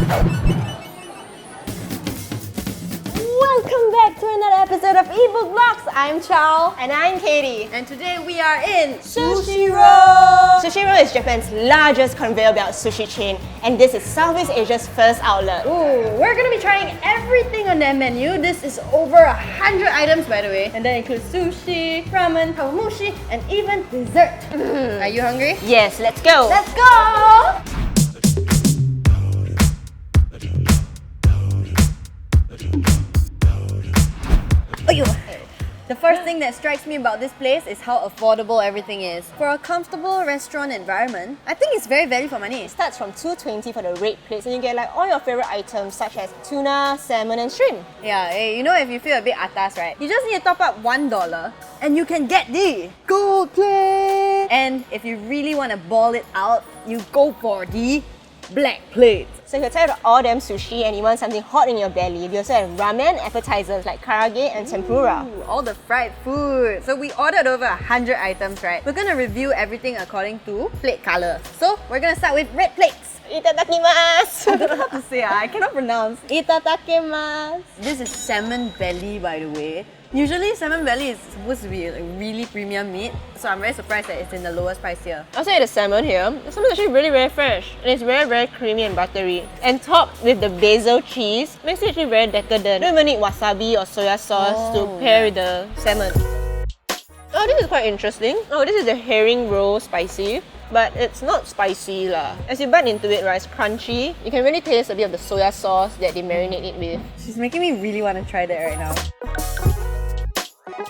Welcome back to another episode of Eatbook Vlogs. I'm Chow. And I'm Katie. And today we are in Sushiro! Sushiro is Japan's largest conveyor belt sushi chain, and this is Southeast Asia's first outlet. Ooh, we're gonna be trying everything on their menu. This is over 100 items, by the way. And that includes sushi, ramen, kawamushi, and even dessert. Are you hungry? Yes, let's go! Let's go! The first thing that strikes me about this place is how affordable everything is. For a comfortable restaurant environment, I think it's very value for money. It starts from $2.20 for the red plates, and you get like all your favorite items such as tuna, salmon, and shrimp. Yeah, you know, if you feel a bit atas, right? You just need to top up $1 and you can get the gold plate. And if you really want to ball it out, you go for the black plate. So if you're tired of all them sushi and you want something hot in your belly, we also have ramen appetizers like karage and tempura. Ooh, all the fried food. So we ordered over 100 items, right? We're gonna review everything according to plate color. So we're gonna start with red plates. Itadakimasu! I don't know how to say, I cannot pronounce. Itadakimasu. This is salmon belly, by the way. Usually salmon belly is supposed to be like really premium meat, so I'm very surprised that it's in the lowest price here. I'll say the salmon here. The salmon is actually very fresh, and it's very creamy and buttery. And topped with the basil cheese, makes it actually very decadent. You don't even need wasabi or soya sauce to pair with the salmon. Oh, this is quite interesting. Oh, this is the herring roll spicy. But it's not spicy lah. As you bite into it, right, it's crunchy. You can really taste a bit of the soya sauce that they marinate it with. She's making me really want to try that right now.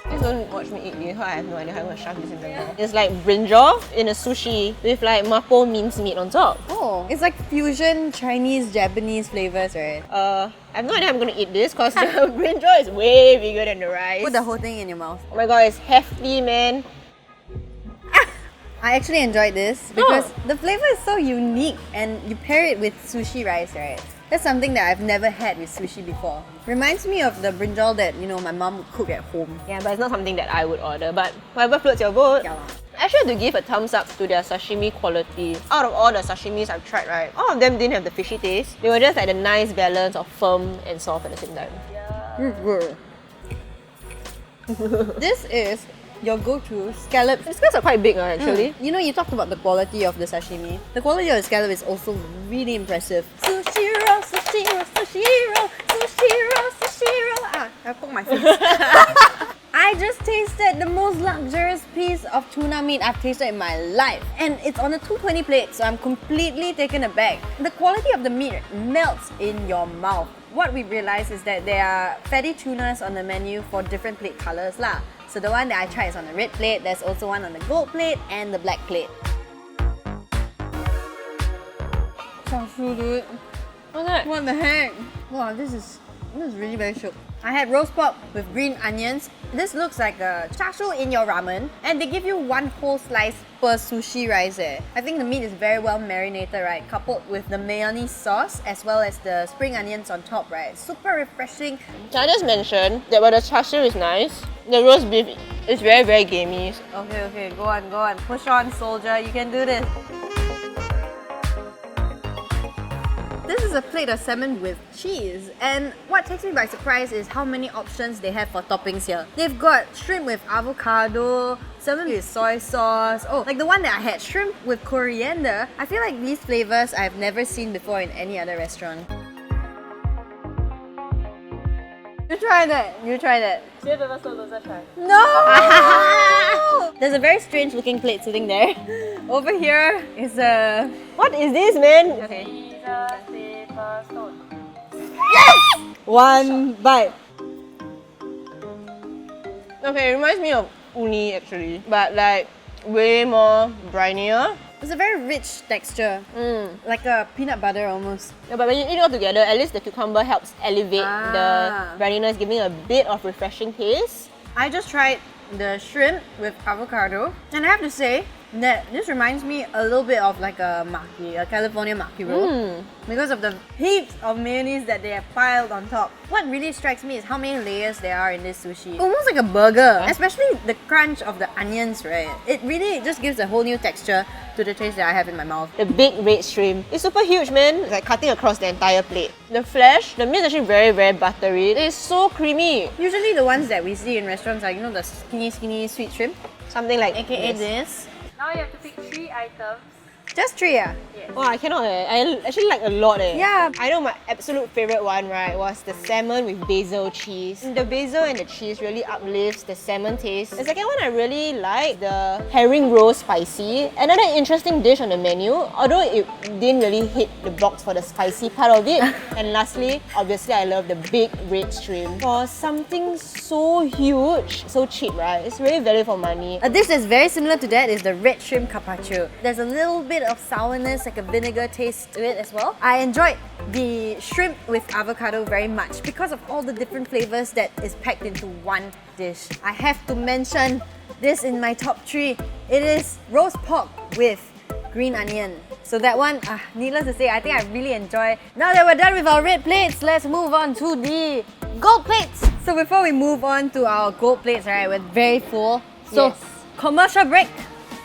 Please don't watch me eat this, I have no idea how I'm gonna shove this in the mouth. It's like brinjal in a sushi with like mapo minced meat on top. Oh, it's like fusion Chinese, Japanese flavors, right? I have no idea how I'm gonna eat this because the brinjal is way bigger than the rice. Put the whole thing in your mouth. Oh my god, it's hefty, man. I actually enjoyed this because the flavor is so unique and you pair it with sushi rice, right? That's something that I've never had with sushi before. Reminds me of the brinjal that, you know, my mom would cook at home. Yeah, but it's not something that I would order, but whatever floats your boat. Yeah. I actually have to give a thumbs up to their sashimi quality. Out of all the sashimis I've tried, right, all of them didn't have the fishy taste. They were just like the nice balance of firm and soft at the same time. Yeah. This is your go-to scallop. The scallops are quite big actually. You know, you talked about the quality of the sashimi. The quality of the scallop is also really impressive. Sushiro, Sushiro, Sushiro, Sushiro, Sushiro. Ah, I poked my face. I just tasted the most luxurious piece of tuna meat I've tasted in my life. And it's on a 220 plate, so I'm completely taken aback. The quality of the meat melts in your mouth. What we realized is that there are fatty tunas on the menu for different plate colors lah. So the one that I tried is on the red plate, there's also one on the gold plate and the black plate. Chashu, dude. What's that? What the heck? Wow, this is really very shook. I had roast pork with green onions. This looks like a chashu in your ramen, and they give you one whole slice per sushi rice. I think the meat is very well marinated, right? Coupled with the mayonnaise sauce as well as the spring onions on top, right? Super refreshing. Can I just mention that while the chashu is nice, the roast beef is very gamey. Okay, go on. Push on, soldier. You can do this. This is a plate of salmon with cheese, and what takes me by surprise is how many options they have for toppings here. They've got shrimp with avocado, salmon with soy sauce. Oh, like the one that I had, shrimp with coriander. I feel like these flavors I've never seen before in any other restaurant. You try that. No! There's a very strange looking plate sitting there. Over here is a... What is this, man? Okay. Yes! One bite. Okay, it reminds me of uni actually, but like way more brinier. It's a very rich texture, like a peanut butter almost. Yeah, but when you eat it all together, at least the cucumber helps elevate the brininess, giving a bit of refreshing taste. I just tried the shrimp with avocado, and I have to say, This reminds me a little bit of like a maki, a California maki roll. Because of the heaps of mayonnaise that they have piled on top. What really strikes me is how many layers there are in this sushi. Almost like a burger, especially the crunch of the onions, right? It really just gives a whole new texture to the taste that I have in my mouth. The big red shrimp. It's super huge, man. It's like cutting across the entire plate. The flesh, the meat is actually very, very buttery. It is so creamy. Usually the ones that we see in restaurants are, you know, the skinny sweet shrimp. Something like AKA this. this. Now you have to pick 3 items. Just 3, yeah? Oh, I cannot I actually like a lot Yeah. I know my absolute favourite one, right, was the salmon with basil cheese. The basil and the cheese really uplifts the salmon taste. The second one I really like, the herring roll spicy. Another interesting dish on the menu, although it didn't really hit the box for the spicy part of it. And lastly, obviously I love the big red shrimp. For something so huge, so cheap, right? It's really value for money. A dish that's very similar to that is the red shrimp carpaccio. There's a little bit of sourness, like a vinegar taste to it as well. I enjoyed the shrimp with avocado very much because of all the different flavors that is packed into one dish. I have to mention this in my top 3. It is roast pork with green onion. So that one, needless to say, I think I really enjoy. Now that we're done with our red plates, let's move on to the gold plates. So before we move on to our gold plates, right, we're very full. So Yes. commercial break.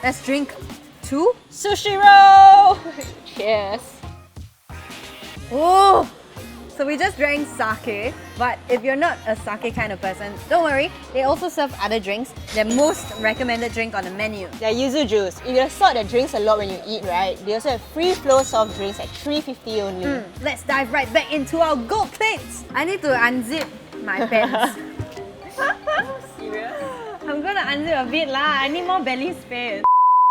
Let's drink to Sushiro! Cheers! Oh! So we just drank sake, but if you're not a sake kind of person, don't worry. They also serve other drinks. Their most recommended drink on the menu. Their yuzu juice. If you're sort that drinks a lot when you eat, right? They also have free flow soft drinks at $3.50 only. Let's dive right back into our gold plates. I need to unzip my pants. Serious? I'm gonna unzip a bit lah. I need more belly space.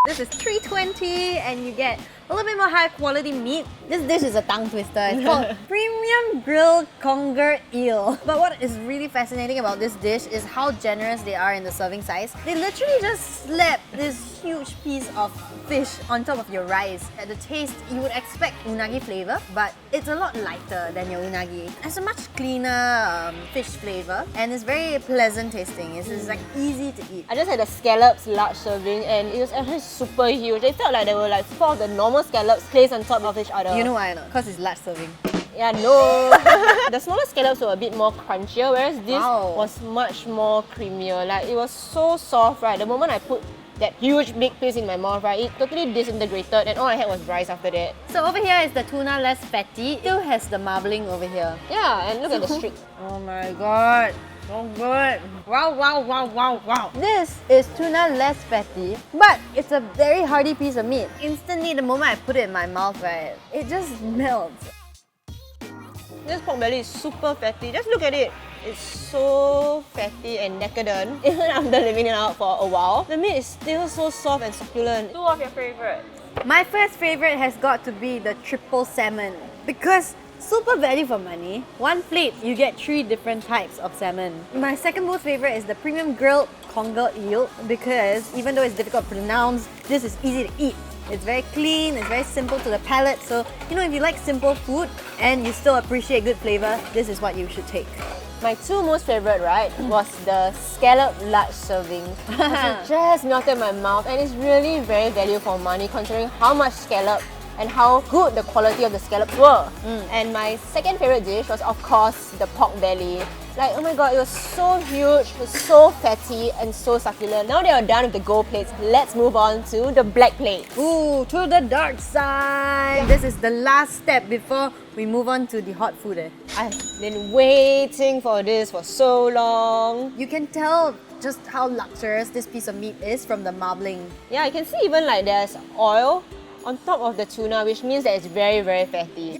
This is $3.20 and you get a little bit more high quality meat. This dish is a tongue twister. It's called Premium Grilled Conger Eel. But what is really fascinating about this dish is how generous they are in the serving size. They literally just slap this huge piece of fish on top of your rice. At the taste, you would expect unagi flavor, but it's a lot lighter than your unagi. It's a much cleaner fish flavor and it's very pleasant tasting. It's like easy to eat. I just had the scallops large serving and it was actually super huge. It felt like there were like 4 of the normal scallops placed on top of each other. You know why not? Because it's large serving. Yeah, no. The smaller scallops were a bit more crunchier, whereas this was much more creamier. Like it was so soft, right? The moment I put that huge big piece in my mouth, right, it totally disintegrated and all I had was rice after that. So over here is the tuna less fatty. Still has the marbling over here. Yeah, and look at the streak. Oh my god. So good. Wow, wow, wow, wow, wow. This is tuna less fatty, but it's a very hearty piece of meat. Instantly, the moment I put it in my mouth, right, it just melts. This pork belly is super fatty. Just look at it. It's so fatty and decadent. Even after leaving it out for a while, the meat is still so soft and succulent. 2 of your favorites. My first favorite has got to be the triple salmon because super value for money. One plate, you get 3 different types of salmon. My second most favorite is the premium grilled conger eel because even though it's difficult to pronounce, this is easy to eat. It's very clean, it's very simple to the palate. So, you know, if you like simple food and you still appreciate good flavor, this is what you should take. My 2 most favorite, right, was the scallop large serving. It just melted in my mouth and it's really very value for money considering how much scallop and how good the quality of the scallops were. And my second favorite dish was of course the pork belly. Like, oh my god, it was so huge, it was so fatty and so succulent. Now that we're done with the gold plates, let's move on to the black plates. Ooh, to the dark side. This is the last step before we move on to the hot food. I've been waiting for this for so long. You can tell just how luxurious this piece of meat is from the marbling. Yeah, you can see even like there's oil on top of the tuna, which means that it's very, very fatty.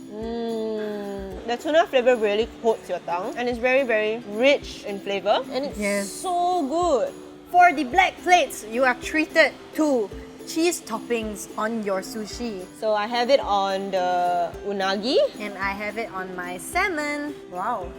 The tuna flavour really coats your tongue and it's very, very rich in flavour and it's so good. For the black plates, you are treated to cheese toppings on your sushi. So I have it on the unagi. And I have it on my salmon. Wow.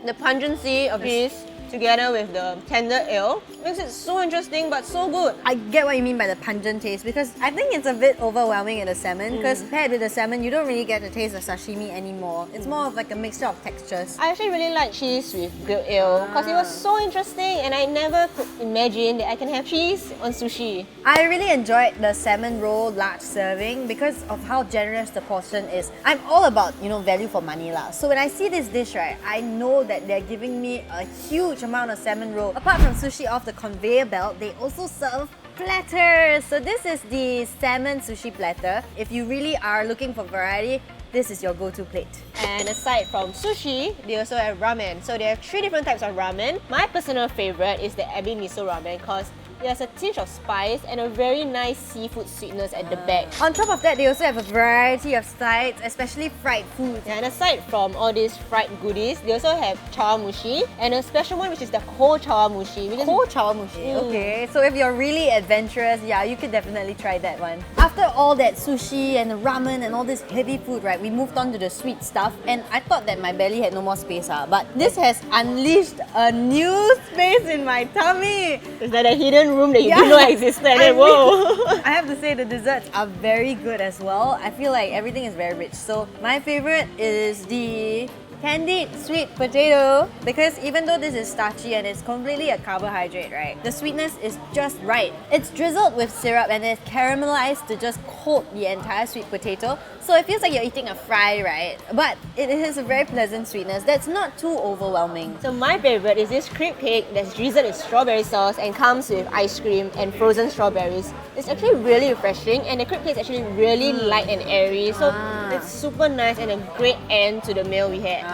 The pungency of this together with the tender ale makes it so interesting but so good. I get what you mean by the pungent taste because I think it's a bit overwhelming in the salmon because paired with the salmon, you don't really get to taste the sashimi anymore. It's more of like a mixture of textures. I actually really like cheese with grilled ale because it was so interesting and I never could imagine that I can have cheese on sushi. I really enjoyed the salmon roll large serving because of how generous the portion is. I'm all about, value for money lah. So when I see this dish, right, I know that they're giving me a huge amount of salmon roll. Apart from sushi off the conveyor belt, they also serve platters. So this is the salmon sushi platter. If you really are looking for variety, this is your go-to plate. And aside from sushi, they also have ramen. So they have 3 different types of ramen. My personal favorite is the ebi miso ramen because there's a tinge of spice and a very nice seafood sweetness at the back. On top of that, they also have a variety of sides, especially fried foods. And aside from all these fried goodies, they also have chawamushi and a special one which is the Koh chawamushi. Koh chawamushi, okay. So if you're really adventurous, yeah, you could definitely try that one. After all that sushi and the ramen and all this heavy food, right, we moved on to the sweet stuff and I thought that my belly had no more space, but this has unleashed a new space in my tummy. Is that a hidden room that you didn't know existed? Whoa! I have to say the desserts are very good as well. I feel like everything is very rich. So my favorite is the candied sweet potato because even though this is starchy and it's completely a carbohydrate, right, the sweetness is just right. It's drizzled with syrup and it's caramelized to just coat the entire sweet potato. So it feels like you're eating a fry, right? But it has a very pleasant sweetness that's not too overwhelming. So my favorite is this crepe cake that's drizzled with strawberry sauce and comes with ice cream and frozen strawberries. It's actually really refreshing and the crepe cake is actually really light and airy. So it's super nice and a great end to the meal we had.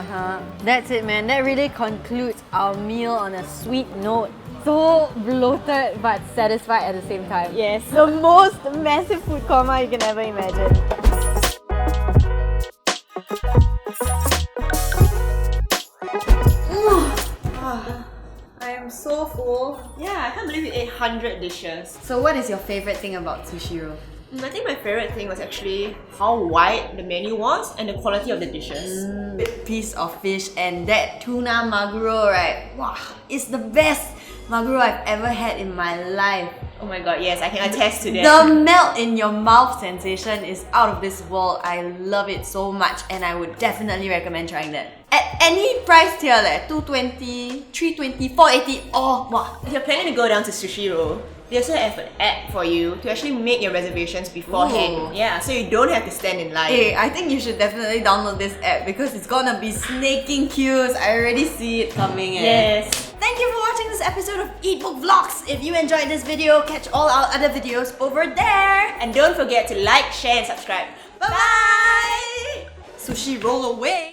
That's it, man. That really concludes our meal on a sweet note. So bloated but satisfied at the same time. Yes. The most massive food coma you can ever imagine. I am so full. Yeah, I can't believe we ate 100 dishes. So what is your favorite thing about Sushiro? I think my favorite thing was actually how wide the menu was and the quality of the dishes. Big piece of fish and that tuna maguro, right? Wow, it's the best maguro I've ever had in my life. Oh my god, yes, I can attest to that. The melt in your mouth sensation is out of this world. I love it so much and I would definitely recommend trying that. At any price tier, like 220, 320, 480, oh wow. If you're planning to go down to Sushiro, they also have an app for you to actually make your reservations beforehand. Ooh. Yeah, so you don't have to stand in line. Hey, I think you should definitely download this app because it's gonna be snaking queues. I already see it coming. Yes. Thank you for watching this episode of Eatbook Vlogs. If you enjoyed this video, catch all our other videos over there. And don't forget to like, share and subscribe. Bye-bye! Sushi roll away!